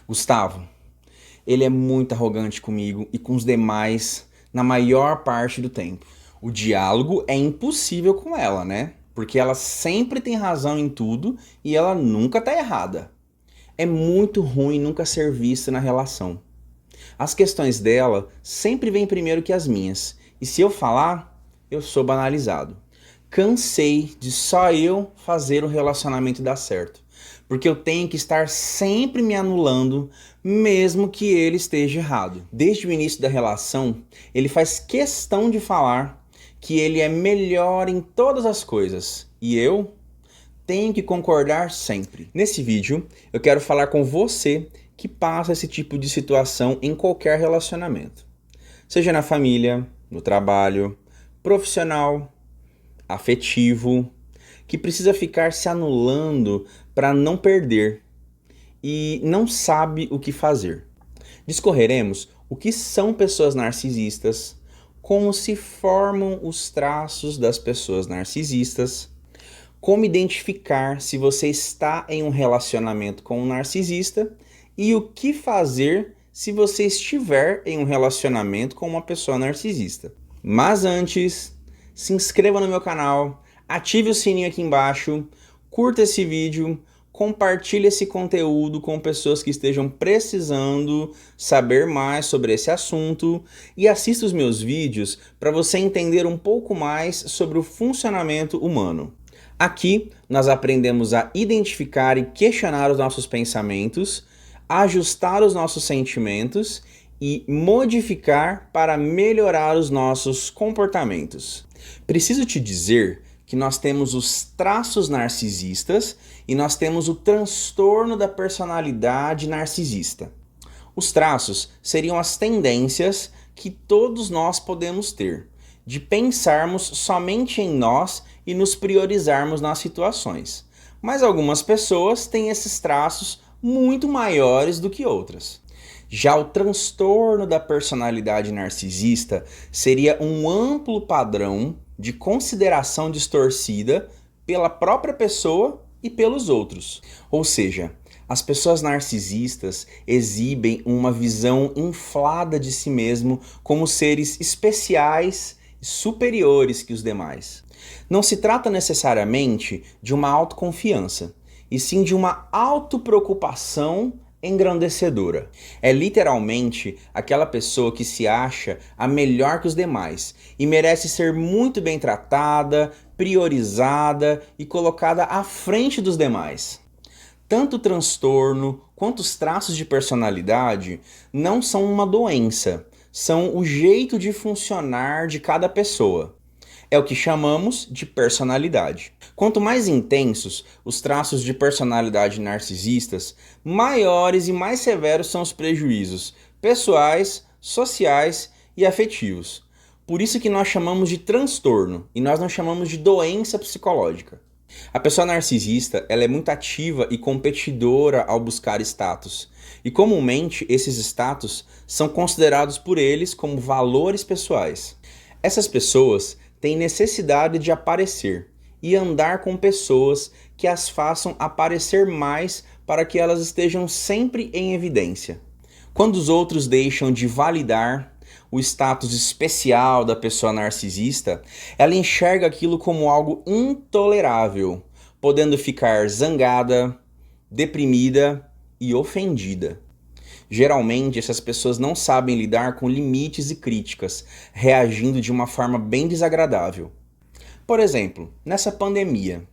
Gustavo, ele é muito arrogante comigo e com os demais na maior parte do tempo. O diálogo é impossível com ela, né? Porque ela sempre tem razão em tudo e ela nunca tá errada. É muito ruim nunca ser vista na relação. As questões dela sempre vêm primeiro que as minhas. E se eu falar, eu sou banalizado. Cansei de só eu fazer o relacionamento dar certo. Porque eu tenho que estar sempre me anulando, mesmo que ele esteja errado. Desde o início da relação, ele faz questão de falar que ele é melhor em todas as coisas. E eu tenho que concordar sempre. Nesse vídeo, eu quero falar com você que passa esse tipo de situação em qualquer relacionamento. Seja na família, no trabalho, profissional, afetivo, que precisa ficar se anulando para não perder e não sabe o que fazer. Discorreremos o que são pessoas narcisistas, como se formam os traços das pessoas narcisistas, como identificar se você está em um relacionamento com um narcisista e o que fazer se você estiver em um relacionamento com uma pessoa narcisista. Mas antes, se inscreva no meu canal, ative o sininho aqui embaixo, curta esse vídeo, compartilhe esse conteúdo com pessoas que estejam precisando saber mais sobre esse assunto e assista os meus vídeos para você entender um pouco mais sobre o funcionamento humano. Aqui nós aprendemos a identificar e questionar os nossos pensamentos, ajustar os nossos sentimentos e modificar para melhorar os nossos comportamentos. Preciso te dizer que nós temos os traços narcisistas e nós temos o transtorno da personalidade narcisista. Os traços seriam as tendências que todos nós podemos ter, de pensarmos somente em nós e nos priorizarmos nas situações. Mas algumas pessoas têm esses traços muito maiores do que outras. Já o transtorno da personalidade narcisista seria um amplo padrão de consideração distorcida pela própria pessoa e pelos outros. Ou seja, as pessoas narcisistas exibem uma visão inflada de si mesmo como seres especiais e superiores que os demais. Não se trata necessariamente de uma autoconfiança, e sim de uma autopreocupação engrandecedora. É literalmente aquela pessoa que se acha a melhor que os demais e merece ser muito bem tratada, priorizada e colocada à frente dos demais. Tanto o transtorno quanto os traços de personalidade não são uma doença, são o jeito de funcionar de cada pessoa. É o que chamamos de personalidade. Quanto mais intensos os traços de personalidade narcisistas, maiores e mais severos são os prejuízos pessoais, sociais e afetivos. Por isso que nós chamamos de transtorno e nós não chamamos de doença psicológica. A pessoa narcisista ela é muito ativa e competidora ao buscar status. E comumente esses status são considerados por eles como valores pessoais. Essas pessoas têm necessidade de aparecer e andar com pessoas que as façam aparecer mais para que elas estejam sempre em evidência. Quando os outros deixam de validar o status especial da pessoa narcisista, ela enxerga aquilo como algo intolerável, podendo ficar zangada, deprimida e ofendida. Geralmente, essas pessoas não sabem lidar com limites e críticas, reagindo de uma forma bem desagradável. Por exemplo, nessa pandemia,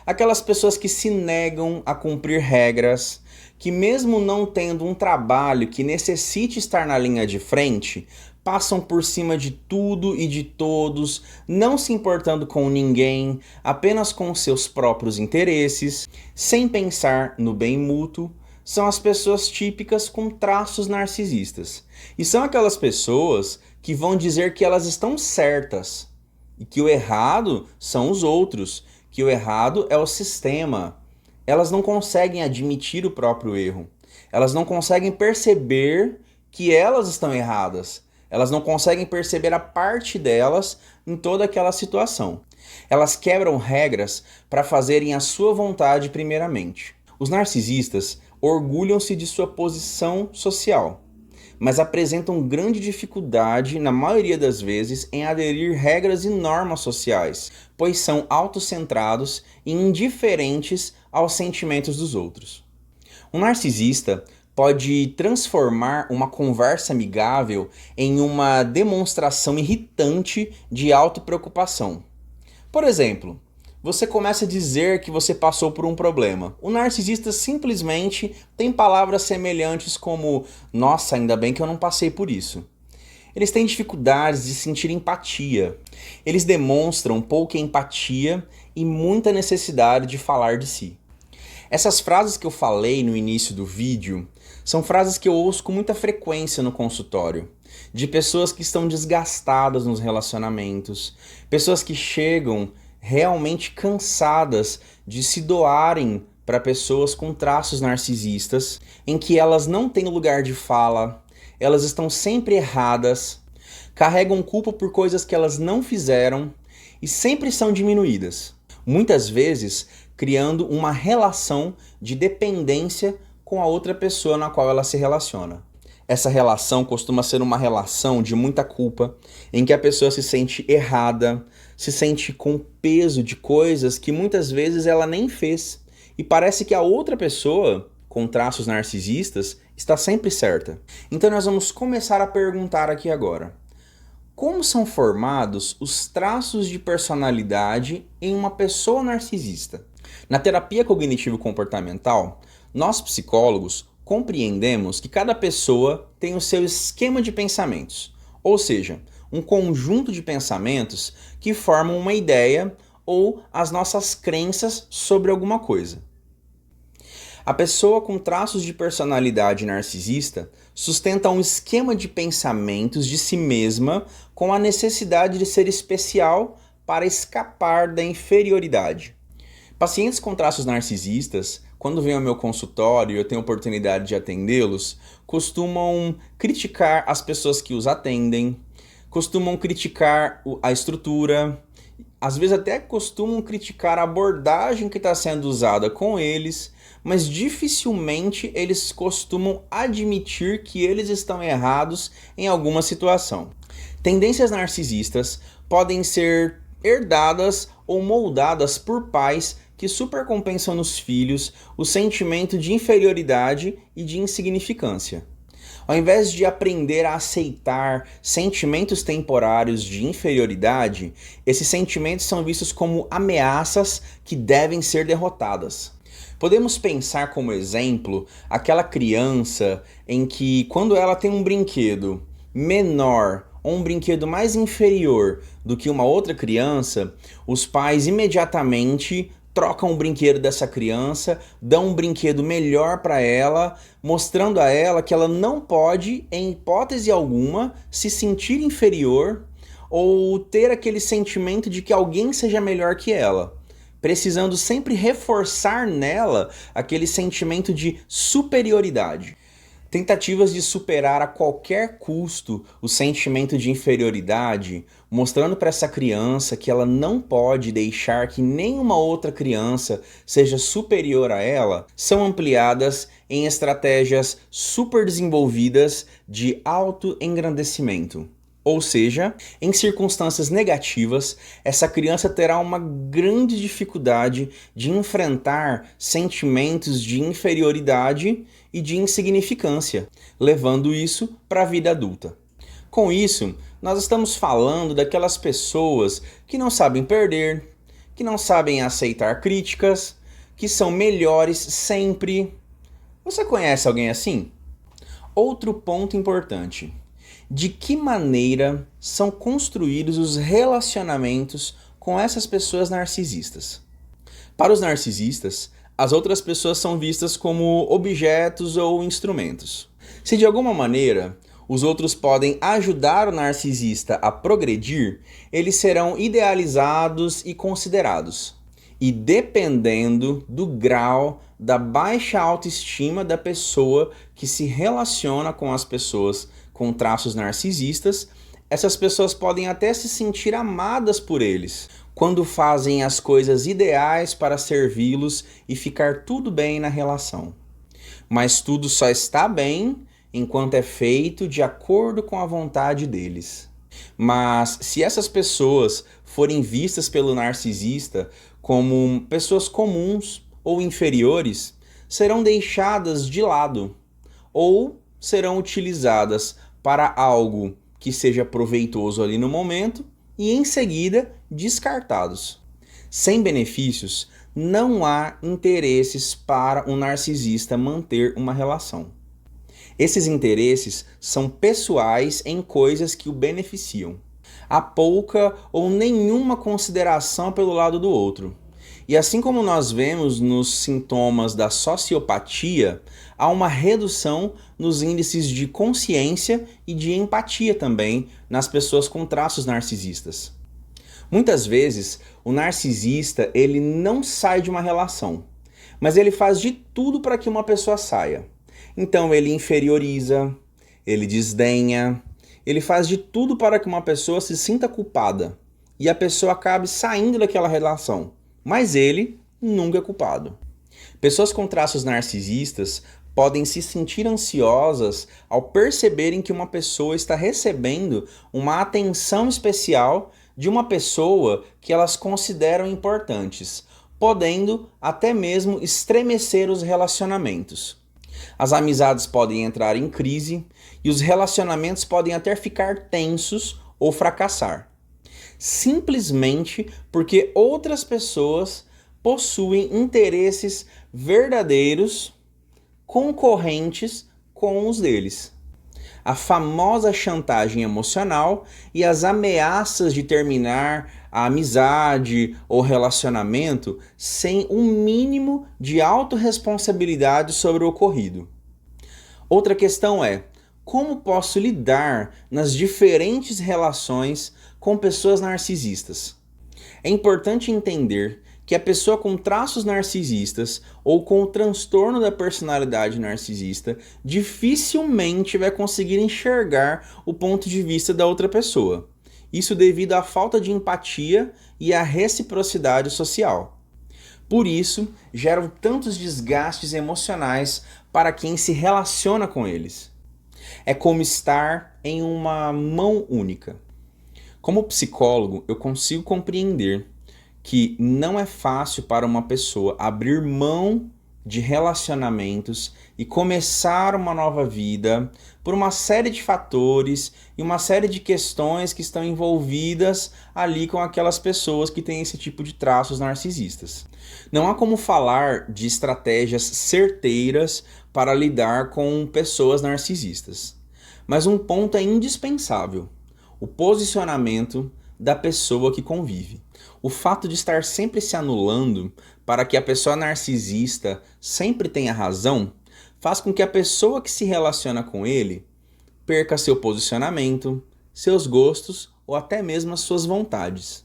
aquelas pessoas que se negam a cumprir regras, que mesmo não tendo um trabalho que necessite estar na linha de frente, passam por cima de tudo e de todos, não se importando com ninguém, apenas com seus próprios interesses, sem pensar no bem mútuo, são as pessoas típicas com traços narcisistas. E são aquelas pessoas que vão dizer que elas estão certas e que o errado são os outros, que o errado é o sistema. Elas não conseguem admitir o próprio erro. Elas não conseguem perceber que elas estão erradas. Elas não conseguem perceber a parte delas em toda aquela situação. Elas quebram regras para fazerem a sua vontade primeiramente. Os narcisistas orgulham-se de sua posição social, mas apresentam grande dificuldade, na maioria das vezes, em aderir regras e normas sociais, pois são autocentrados e indiferentes aos sentimentos dos outros. Um narcisista pode transformar uma conversa amigável em uma demonstração irritante de autopreocupação. Por exemplo, você começa a dizer que você passou por um problema. O narcisista simplesmente tem palavras semelhantes como "Nossa, ainda bem que eu não passei por isso". Eles têm dificuldades de sentir empatia. Eles demonstram pouca empatia e muita necessidade de falar de si. Essas frases que eu falei no início do vídeo são frases que eu ouço com muita frequência no consultório, de pessoas que estão desgastadas nos relacionamentos, pessoas que chegam realmente cansadas de se doarem para pessoas com traços narcisistas, em que elas não têm lugar de fala, elas estão sempre erradas, carregam culpa por coisas que elas não fizeram e sempre são diminuídas. Muitas vezes criando uma relação de dependência com a outra pessoa na qual ela se relaciona. Essa relação costuma ser uma relação de muita culpa, em que a pessoa se sente errada, se sente com peso de coisas que muitas vezes ela nem fez. E parece que a outra pessoa, com traços narcisistas, está sempre certa. Então nós vamos começar a perguntar aqui agora: como são formados os traços de personalidade em uma pessoa narcisista? Na terapia cognitivo-comportamental, nós psicólogos compreendemos que cada pessoa tem o seu esquema de pensamentos, ou seja, um conjunto de pensamentos que formam uma ideia ou as nossas crenças sobre alguma coisa. A pessoa com traços de personalidade narcisista sustenta um esquema de pensamentos de si mesma com a necessidade de ser especial para escapar da inferioridade. Pacientes com traços narcisistas, quando vêm ao meu consultório e eu tenho a oportunidade de atendê-los, costumam criticar as pessoas que os atendem, costumam criticar a estrutura, às vezes até costumam criticar a abordagem que está sendo usada com eles, mas dificilmente eles costumam admitir que eles estão errados em alguma situação. Tendências narcisistas podem ser herdadas ou moldadas por pais que supercompensam nos filhos o sentimento de inferioridade e de insignificância. Ao invés de aprender a aceitar sentimentos temporários de inferioridade, esses sentimentos são vistos como ameaças que devem ser derrotadas. Podemos pensar como exemplo aquela criança em que, quando ela tem um brinquedo menor ou um brinquedo mais inferior do que uma outra criança, os pais imediatamente trocam o brinquedo dessa criança, dão um brinquedo melhor para ela, mostrando a ela que ela não pode, em hipótese alguma, se sentir inferior ou ter aquele sentimento de que alguém seja melhor que ela, precisando sempre reforçar nela aquele sentimento de superioridade. Tentativas de superar a qualquer custo o sentimento de inferioridade, mostrando para essa criança que ela não pode deixar que nenhuma outra criança seja superior a ela, são ampliadas em estratégias super desenvolvidas de autoengrandecimento. Ou seja, em circunstâncias negativas, essa criança terá uma grande dificuldade de enfrentar sentimentos de inferioridade e de insignificância, levando isso para a vida adulta. Com isso, nós estamos falando daquelas pessoas que não sabem perder, que não sabem aceitar críticas, que são melhores sempre. Você conhece alguém assim? Outro ponto importante: de que maneira são construídos os relacionamentos com essas pessoas narcisistas? Para os narcisistas, as outras pessoas são vistas como objetos ou instrumentos. Se de alguma maneira os outros podem ajudar o narcisista a progredir, eles serão idealizados e considerados. E dependendo do grau da baixa autoestima da pessoa que se relaciona com as pessoas com traços narcisistas, essas pessoas podem até se sentir amadas por eles, quando fazem as coisas ideais para servi-los e ficar tudo bem na relação. Mas tudo só está bem enquanto é feito de acordo com a vontade deles. Mas se essas pessoas forem vistas pelo narcisista como pessoas comuns ou inferiores, serão deixadas de lado ou serão utilizadas para algo que seja proveitoso ali no momento e em seguida descartados. Sem benefícios, não há interesses para um narcisista manter uma relação. Esses interesses são pessoais em coisas que o beneficiam. Há pouca ou nenhuma consideração pelo lado do outro. E assim como nós vemos nos sintomas da sociopatia, há uma redução nos índices de consciência e de empatia também nas pessoas com traços narcisistas. Muitas vezes, o narcisista ele não sai de uma relação, mas ele faz de tudo para que uma pessoa saia. Então ele inferioriza, ele desdenha, ele faz de tudo para que uma pessoa se sinta culpada e a pessoa acabe saindo daquela relação, mas ele nunca é culpado. Pessoas com traços narcisistas podem se sentir ansiosas ao perceberem que uma pessoa está recebendo uma atenção especial de uma pessoa que elas consideram importantes, podendo até mesmo estremecer os relacionamentos. As amizades podem entrar em crise e os relacionamentos podem até ficar tensos ou fracassar, simplesmente porque outras pessoas possuem interesses verdadeiros concorrentes com os deles. A famosa chantagem emocional e as ameaças de terminar a amizade ou relacionamento sem um mínimo de autorresponsabilidade sobre o ocorrido. Outra questão é: como posso lidar nas diferentes relações com pessoas narcisistas? É importante entender que a pessoa com traços narcisistas ou com o transtorno da personalidade narcisista dificilmente vai conseguir enxergar o ponto de vista da outra pessoa. Isso devido à falta de empatia e à reciprocidade social. Por isso, geram tantos desgastes emocionais para quem se relaciona com eles. É como estar em uma mão única. Como psicólogo, eu consigo compreender que não é fácil para uma pessoa abrir mão de relacionamentos e começar uma nova vida por uma série de fatores e uma série de questões que estão envolvidas ali com aquelas pessoas que têm esse tipo de traços narcisistas. Não há como falar de estratégias certeiras para lidar com pessoas narcisistas, mas um ponto é indispensável: o posicionamento da pessoa que convive. O fato de estar sempre se anulando para que a pessoa narcisista sempre tenha razão faz com que a pessoa que se relaciona com ele perca seu posicionamento, seus gostos ou até mesmo as suas vontades.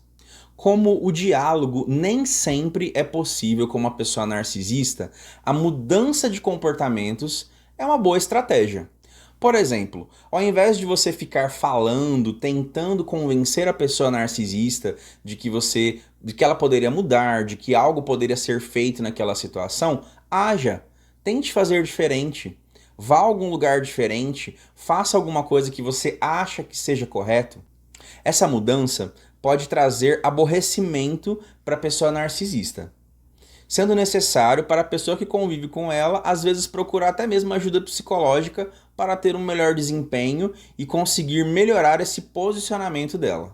Como o diálogo nem sempre é possível com uma pessoa narcisista, a mudança de comportamentos é uma boa estratégia. Por exemplo, ao invés de você ficar falando, tentando convencer a pessoa narcisista de que ela poderia mudar, de que algo poderia ser feito naquela situação, haja, tente fazer diferente. Vá a algum lugar diferente, faça alguma coisa que você acha que seja correto. Essa mudança pode trazer aborrecimento para a pessoa narcisista, sendo necessário para a pessoa que convive com ela, às vezes procurar até mesmo ajuda psicológica para ter um melhor desempenho e conseguir melhorar esse posicionamento dela.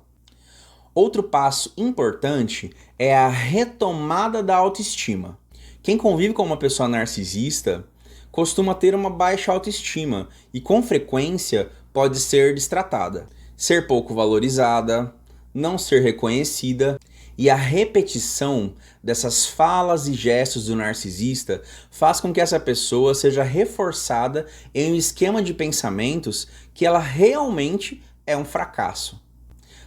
Outro passo importante é a retomada da autoestima. Quem convive com uma pessoa narcisista costuma ter uma baixa autoestima e com frequência pode ser destratada, ser pouco valorizada, não ser reconhecida. E a repetição dessas falas e gestos do narcisista faz com que essa pessoa seja reforçada em um esquema de pensamentos que ela realmente é um fracasso.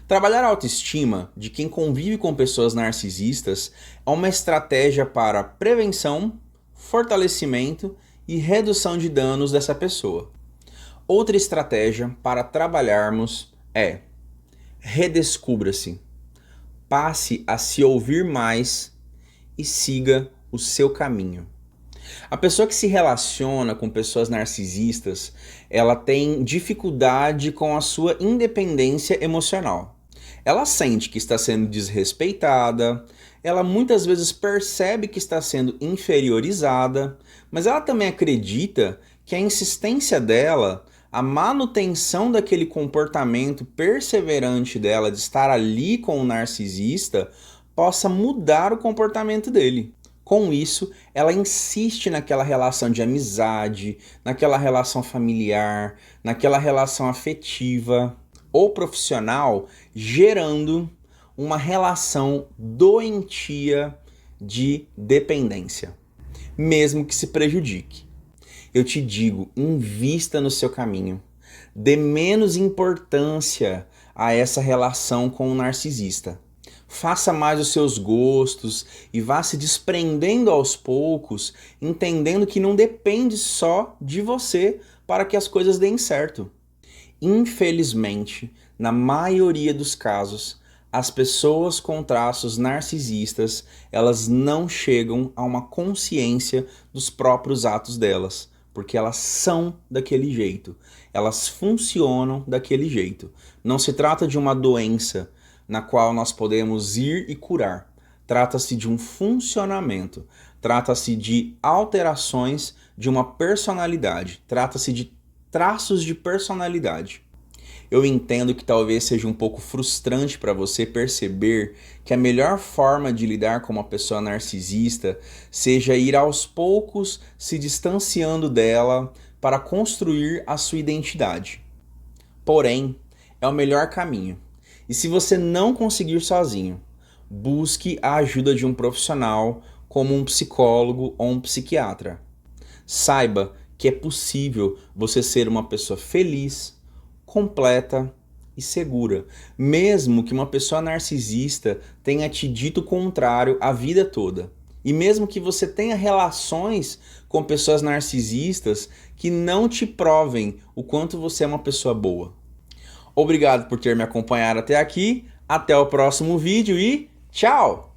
Trabalhar a autoestima de quem convive com pessoas narcisistas é uma estratégia para prevenção, fortalecimento e redução de danos dessa pessoa. Outra estratégia para trabalharmos é: redescubra-se. Passe a se ouvir mais e siga o seu caminho. A pessoa que se relaciona com pessoas narcisistas, ela tem dificuldade com a sua independência emocional. Ela sente que está sendo desrespeitada, ela muitas vezes percebe que está sendo inferiorizada, mas ela também acredita que a insistência dela, a manutenção daquele comportamento perseverante dela de estar ali com o narcisista, possa mudar o comportamento dele. Com isso, ela insiste naquela relação de amizade, naquela relação familiar, naquela relação afetiva ou profissional, gerando uma relação doentia de dependência, mesmo que se prejudique. Eu te digo, invista no seu caminho. Dê menos importância a essa relação com o narcisista. Faça mais os seus gostos e vá se desprendendo aos poucos, entendendo que não depende só de você para que as coisas deem certo. Infelizmente, na maioria dos casos, as pessoas com traços narcisistas, elas não chegam a uma consciência dos próprios atos delas, porque elas são daquele jeito, elas funcionam daquele jeito. Não se trata de uma doença na qual nós podemos ir e curar. Trata-se de um funcionamento, trata-se de alterações de uma personalidade, trata-se de traços de personalidade. Eu entendo que talvez seja um pouco frustrante para você perceber que a melhor forma de lidar com uma pessoa narcisista seja ir aos poucos se distanciando dela para construir a sua identidade. Porém, é o melhor caminho. E se você não conseguir sozinho, busque a ajuda de um profissional como um psicólogo ou um psiquiatra. Saiba que é possível você ser uma pessoa feliz, completa e segura, mesmo que uma pessoa narcisista tenha te dito o contrário a vida toda. E mesmo que você tenha relações com pessoas narcisistas que não te provem o quanto você é uma pessoa boa. Obrigado por ter me acompanhado até aqui, até o próximo vídeo e tchau!